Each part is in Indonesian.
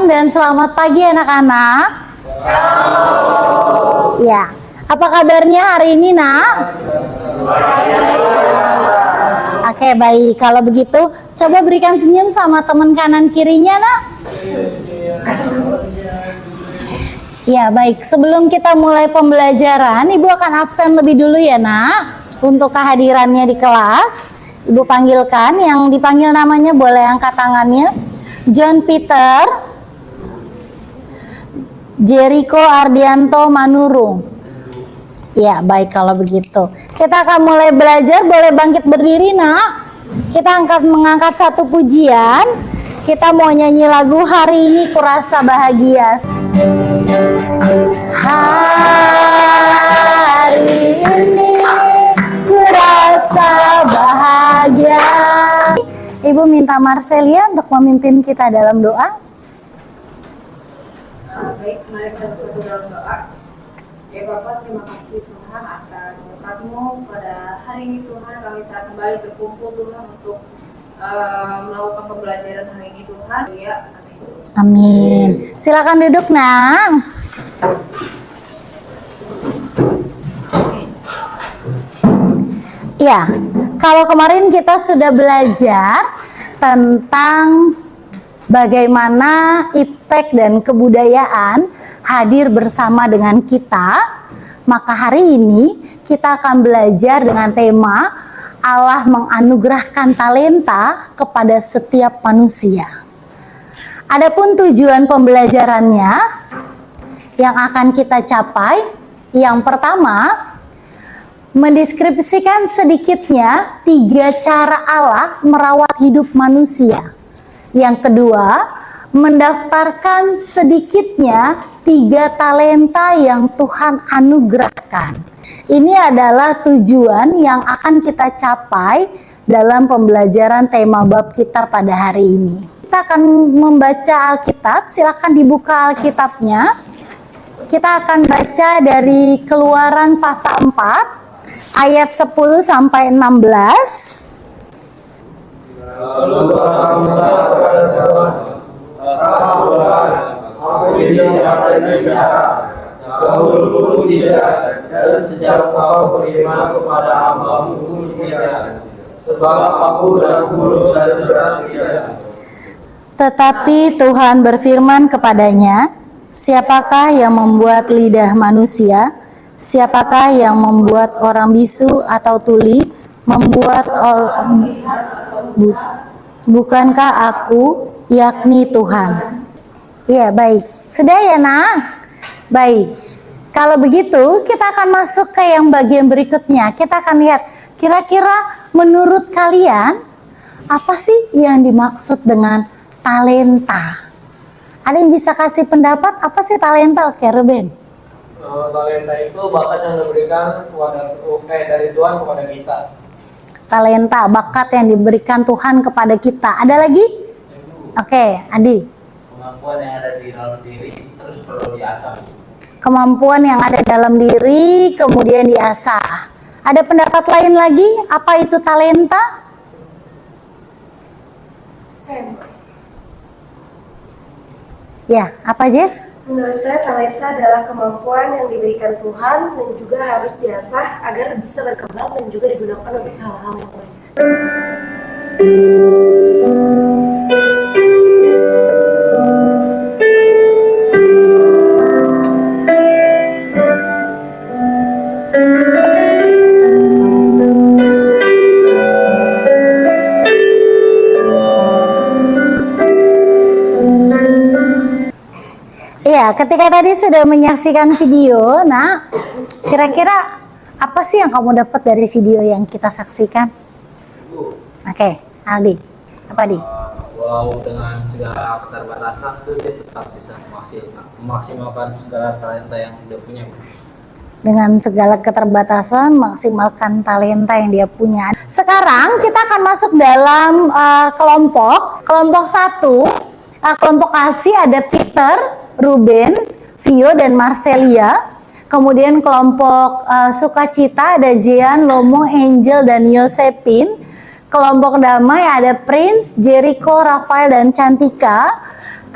Shalom dan selamat pagi anak-anak. Shalom. Ya, apa kabarnya hari ini, Nak? Oke, baik. Kalau begitu, coba berikan senyum sama teman kanan kirinya, Nak. Ya, baik. Sebelum kita mulai pembelajaran, Ibu akan absen lebih dulu ya, Nak. Untuk kehadirannya di kelas, Ibu panggilkan. Yang dipanggil namanya boleh angkat tangannya. John Peter, Jericho Ardianto Manurung. Ya, baik kalau begitu. Kita akan mulai belajar. Boleh bangkit berdiri, Nak. Kita mengangkat satu pujian. Kita mau nyanyi lagu Hari Ini Kurasa Bahagia. Hari ini kurasa bahagia. Ibu minta Marcelia untuk memimpin kita dalam doa. Baik, mari kita bersatu dalam doa. Ya Bapak, terima kasih Tuhan atas berkat-Mu pada hari ini Tuhan. Kami saat kembali berkumpul Tuhan untuk melakukan pembelajaran hari ini Tuhan. Ya, amin. Amin. Silakan duduk, Nak. Ya, kalau kemarin kita sudah belajar tentang bagaimana iptek dan kebudayaan hadir bersama dengan kita, maka hari ini kita akan belajar dengan tema Allah menganugerahkan talenta kepada setiap manusia. Adapun tujuan pembelajarannya yang akan kita capai, yang pertama, mendeskripsikan sedikitnya 3 cara Allah merawat hidup manusia. Yang kedua, mendaftarkan sedikitnya 3 talenta yang Tuhan anugerahkan. Ini adalah tujuan yang akan kita capai dalam pembelajaran tema bab kita pada hari ini. Kita akan membaca Alkitab, silakan dibuka Alkitabnya. Kita akan baca dari Keluaran pasal 4 ayat 10 sampai 16. Lalu berkata Musa kepada Tuhan, Tuhan, aku ini dapat bicara, dahulu tidak, dan sejak Kau beriman kepada hamba-Mu tidak, sebab aku adalah mulut dan berat tidak. Tetapi Tuhan berfirman kepadanya, siapakah yang membuat lidah manusia? Siapakah yang membuat orang bisu atau tuli? Bukankah aku, yakni Tuhan? Ya, baik. Sudah ya, Nak? Baik. Kalau begitu, kita akan masuk ke yang bagian berikutnya. Kita akan lihat, kira-kira menurut kalian, apa sih yang dimaksud dengan talenta? Ada yang bisa kasih pendapat, apa sih talenta? Oke, Ruben. Talenta itu bakat yang diberikan dari Tuhan kepada kita. Talenta, bakat yang diberikan Tuhan kepada kita. Ada lagi? Oke, Adi. Kemampuan yang ada di dalam diri terus perlu diasah. Kemampuan yang ada dalam diri kemudian diasah. Ada pendapat lain lagi? Apa itu talenta? Ya, apa Jess? Menurut saya talenta adalah kemampuan yang diberikan Tuhan dan juga harus diasah agar bisa berkembang dan juga digunakan untuk hal-hal yang lain. Ya, ketika tadi sudah menyaksikan video, Nak, kira-kira apa sih yang kamu dapat dari video yang kita saksikan? Oke, Aldi, apa Di? Wow, dengan segala keterbatasan itu dia tetap bisa memaksimalkan segala talenta yang dia punya. Dengan segala keterbatasan, maksimalkan talenta yang dia punya. Sekarang kita akan masuk dalam kelompok 1. Kelompok kasih ada Peter, Ruben, Vio, dan Marcelia. Kemudian kelompok sukacita ada Jean, Lomo, Angel, dan Yosepin. Kelompok damai ada Prince, Jericho, Rafael, dan Cantika.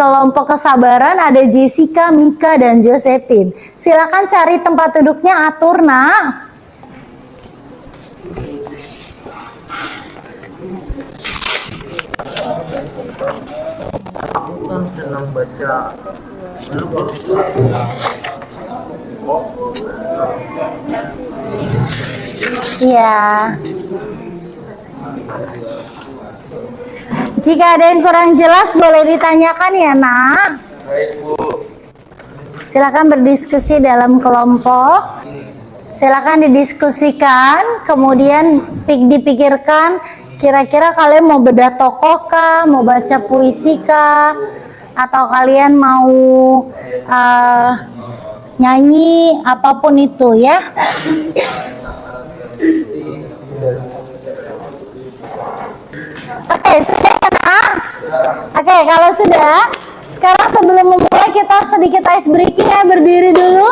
kelompok kesabaran ada Jessica, Mika, dan Josephine. Silakan cari tempat duduknya, atur nak. Aku kan senang baca. Iya. Jika ada yang kurang jelas boleh ditanyakan ya nak. Baik Bu. Silakan berdiskusi dalam kelompok. Silakan didiskusikan, kemudian dipikirkan kira-kira kalian mau bedah tokoh kah, mau baca puisi kah, atau kalian mau nyanyi, apapun itu ya. Oke, sudah kan? Oke, kalau sudah, sekarang sebelum memulai kita sedikit ice breaking ya, berdiri dulu.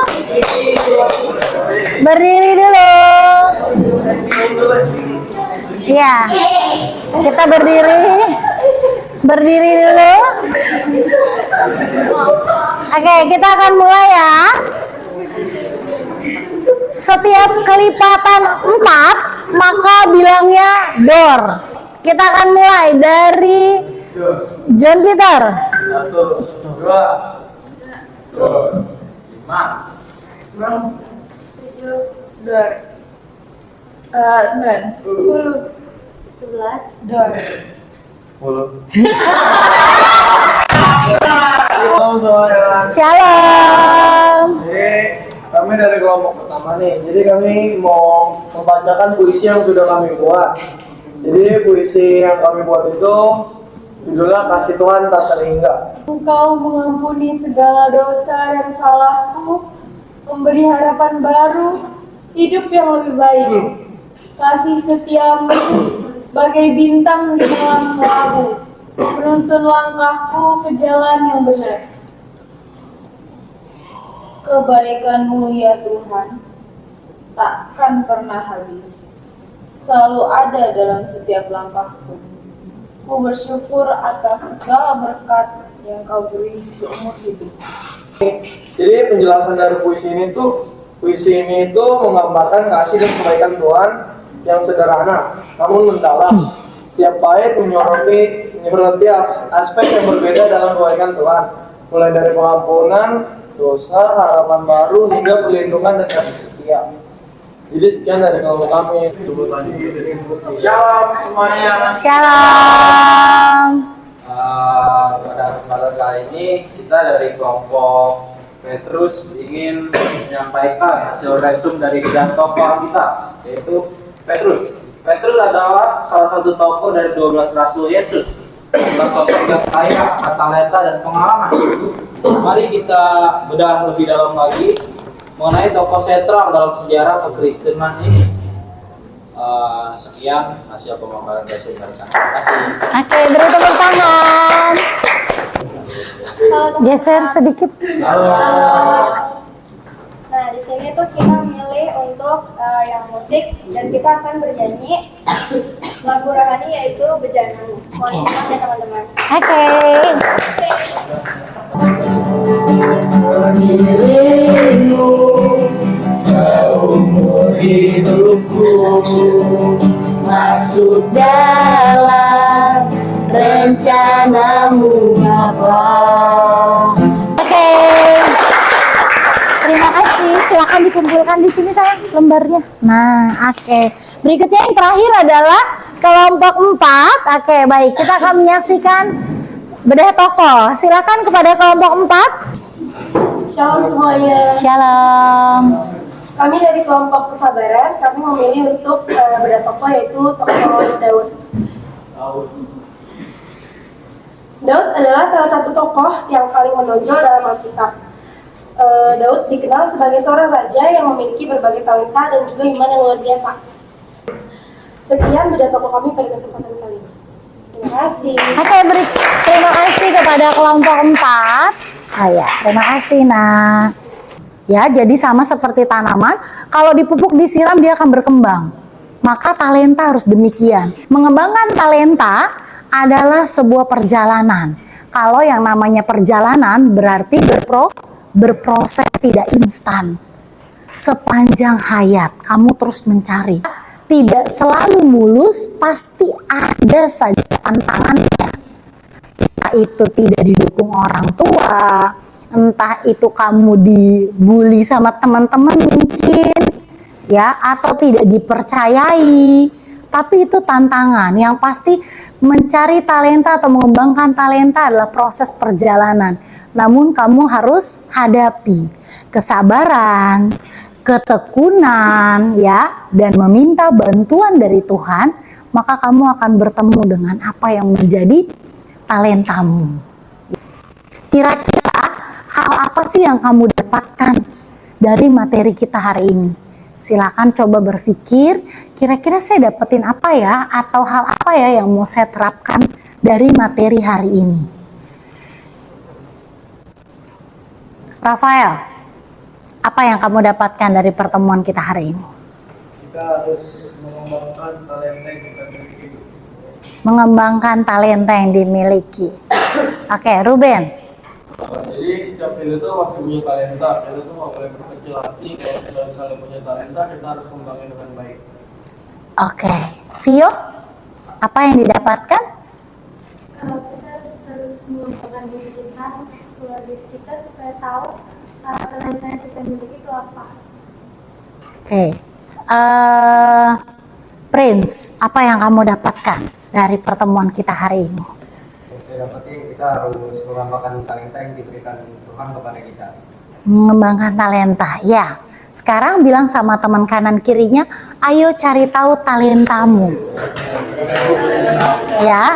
Berdiri dulu. Ya, kita berdiri. Berdiri dulu. Oke, kita akan mulai ya. Setiap kelipatan 4, maka bilangnya door. Kita akan mulai dari John Peter. 1, 2, 5, 9, 10, 11, door. 10. Halo semuanya. Shalom. Jadi kami dari kelompok pertama nih. Jadi kami mau membacakan puisi yang sudah kami buat. Jadi puisi yang kami buat itu judulnya Kasih Tuhan Tak Terhingga. Engkau mengampuni segala dosa dan salahku, memberi harapan baru, hidup yang lebih baik. Kasih setiamu bagai bintang di malam labu, menuntun langkahku ke jalan yang benar. Kebaikanmu ya Tuhan, takkan pernah habis, selalu ada dalam setiap langkahku. Ku bersyukur atas segala berkat yang kau beri seumur hidup. Jadi penjelasan dari puisi ini itu menggambarkan kasih dan kebaikan Tuhan yang sederhana namun mendalam. Setiap bait menyoroti aspek yang berbeda dalam kebaikan Tuhan, mulai dari pengampunan dosa, harapan baru, hingga perlindungan dan kasih setia. Jadi sekian dari kelompok kami. Shalom semuanya. Shalom. Pada kesempatan kali ini kita dari kelompok Petrus ingin menyampaikan hasil resum dari bidang tokoh kita, yaitu Petrus. Petrus adalah salah satu tokoh dari 12 Rasul Yesus, sosok yang kaya akan talenta dan pengalaman. Mari kita bedah lebih dalam lagi mengenai tokoh sentral dalam sejarah kekristenan ini. Sekian hasil pemaparan resum dari kami. Terima kasih. Oke, beri tepuk tangan. Geser sedikit. Nah, di sini tuh kita milih untuk yang musik dan kita akan bernyanyi lagu rohani yaitu Bejana. Mohon disimak ya teman-teman. Oke. Dirimu seumur hidupku Masuk dalam rencanamu Bapa. Oke. Terima kasih. Silakan dikumpulkan di sini sayang lembarnya. Nah, oke. Berikutnya yang terakhir adalah kelompok 4. Oke, baik. Kita akan menyaksikan bedah tokoh. Silakan kepada kelompok 4. Shalom semuanya. Shalom. Kami dari kelompok kesabaran, kami memilih untuk bedah tokoh yaitu tokoh Daud. Daud adalah salah satu tokoh yang paling menonjol dalam Alkitab. Daud dikenal sebagai seorang raja yang memiliki berbagai talenta dan juga iman yang luar biasa. Sekian bedah tokoh kami pada kesempatan kali ini. Terima kasih. Oke, terima kasih kepada kelompok 4. Ya, terima kasih nak. Ya, jadi sama seperti tanaman, kalau dipupuk disiram dia akan berkembang. Maka talenta harus demikian. Mengembangkan talenta adalah sebuah perjalanan. Kalau yang namanya perjalanan berarti berproses, tidak instan. Sepanjang hayat kamu terus mencari. Tidak selalu mulus, pasti ada saja tantangannya. Entah itu tidak didukung orang tua, entah itu kamu dibully sama teman-teman mungkin, ya, atau tidak dipercayai. Tapi itu tantangan. Yang pasti mencari talenta atau mengembangkan talenta adalah proses perjalanan. Namun kamu harus hadapi kesabaran, ketekunan, ya, dan meminta bantuan dari Tuhan, maka kamu akan bertemu dengan apa yang menjadi talentamu. Kira-kira hal apa sih yang kamu dapatkan dari materi kita hari ini? Silakan coba berpikir, kira-kira saya dapetin apa ya, atau hal apa ya yang mau saya terapkan dari materi hari ini. Rafael, apa yang kamu dapatkan dari pertemuan kita hari ini? Kita harus mengembangkan talenta yang kita miliki. Mengembangkan talenta yang dimiliki. Oke, Ruben. Jadi setiap kita tuh masih punya talenta, kita tuh nggak boleh berkecil hati. Kalau kita misalnya punya talenta, kita harus kembangin dengan baik. Oke, Vio, apa yang didapatkan? Kita harus terus mengembangkan diri kita, mengeksplor diri kita supaya tahu talenta yang kita miliki itu apa. Oke, Prince, apa yang kamu dapatkan dari pertemuan kita hari ini? Saya dapetin kita harus mengembangkan talenta yang diberikan Tuhan kepada kita. Mengembangkan talenta, ya. Sekarang bilang sama teman kanan kirinya, ayo cari tahu talentamu. Ya,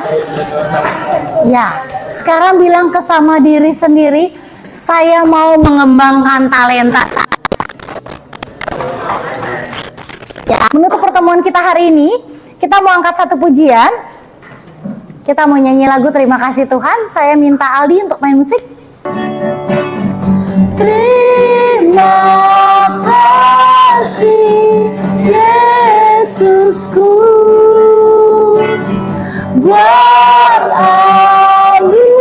ya. Sekarang bilang ke sama diri sendiri, saya mau mengembangkan talenta saya. Ya, menutup pertemuan kita hari ini, kita mau angkat satu pujian. Kita mau nyanyi lagu Terima Kasih Tuhan. Saya minta Aldi untuk main musik. Terima kasih Yesusku buat anugerah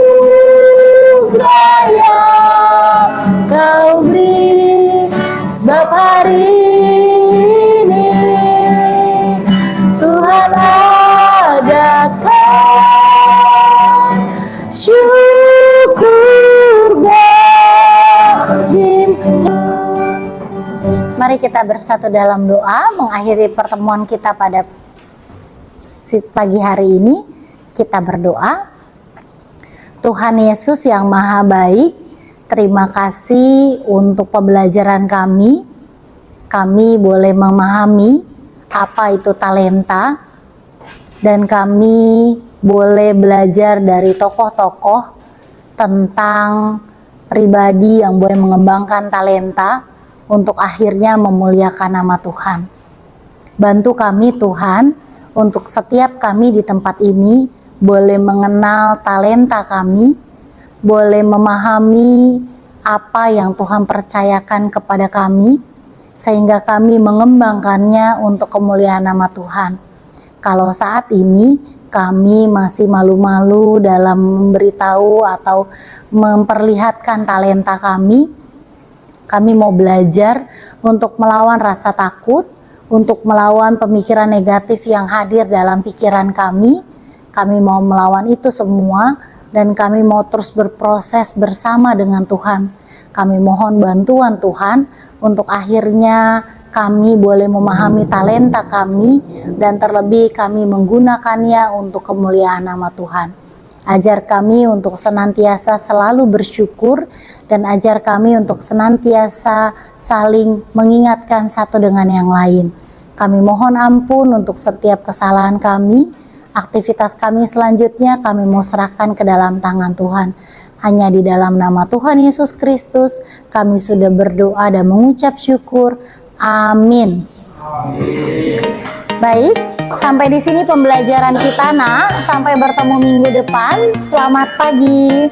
yang Kau beri, sebab hari ini Tuhan adakan syukur bagimu. Mari kita bersatu dalam doa mengakhiri pertemuan kita pada pagi hari ini. Kita berdoa. Tuhan Yesus yang Maha Baik, terima kasih untuk pembelajaran kami. Kami boleh memahami apa itu talenta, dan kami boleh belajar dari tokoh-tokoh tentang pribadi yang boleh mengembangkan talenta untuk akhirnya memuliakan nama Tuhan. Bantu kami Tuhan, untuk setiap kami di tempat ini boleh mengenal talenta kami, boleh memahami apa yang Tuhan percayakan kepada kami, sehingga kami mengembangkannya untuk kemuliaan nama Tuhan. Kalau saat ini kami masih malu-malu dalam memberitahu atau memperlihatkan talenta kami mau belajar untuk melawan rasa takut, untuk melawan pemikiran negatif yang hadir dalam pikiran kami. Kami mau melawan itu semua, dan kami mau terus berproses bersama dengan Tuhan. Kami mohon bantuan Tuhan untuk akhirnya kami boleh memahami talenta kami, dan terlebih kami menggunakannya untuk kemuliaan nama Tuhan. Ajar kami untuk senantiasa selalu bersyukur, dan ajar kami untuk senantiasa saling mengingatkan satu dengan yang lain. Kami mohon ampun untuk setiap kesalahan kami. Aktivitas kami selanjutnya kami mau serahkan ke dalam tangan Tuhan. Hanya di dalam nama Tuhan Yesus Kristus kami sudah berdoa dan mengucap syukur. Amin. Baik, sampai di sini pembelajaran kita, Nak. Sampai bertemu minggu depan. Selamat pagi.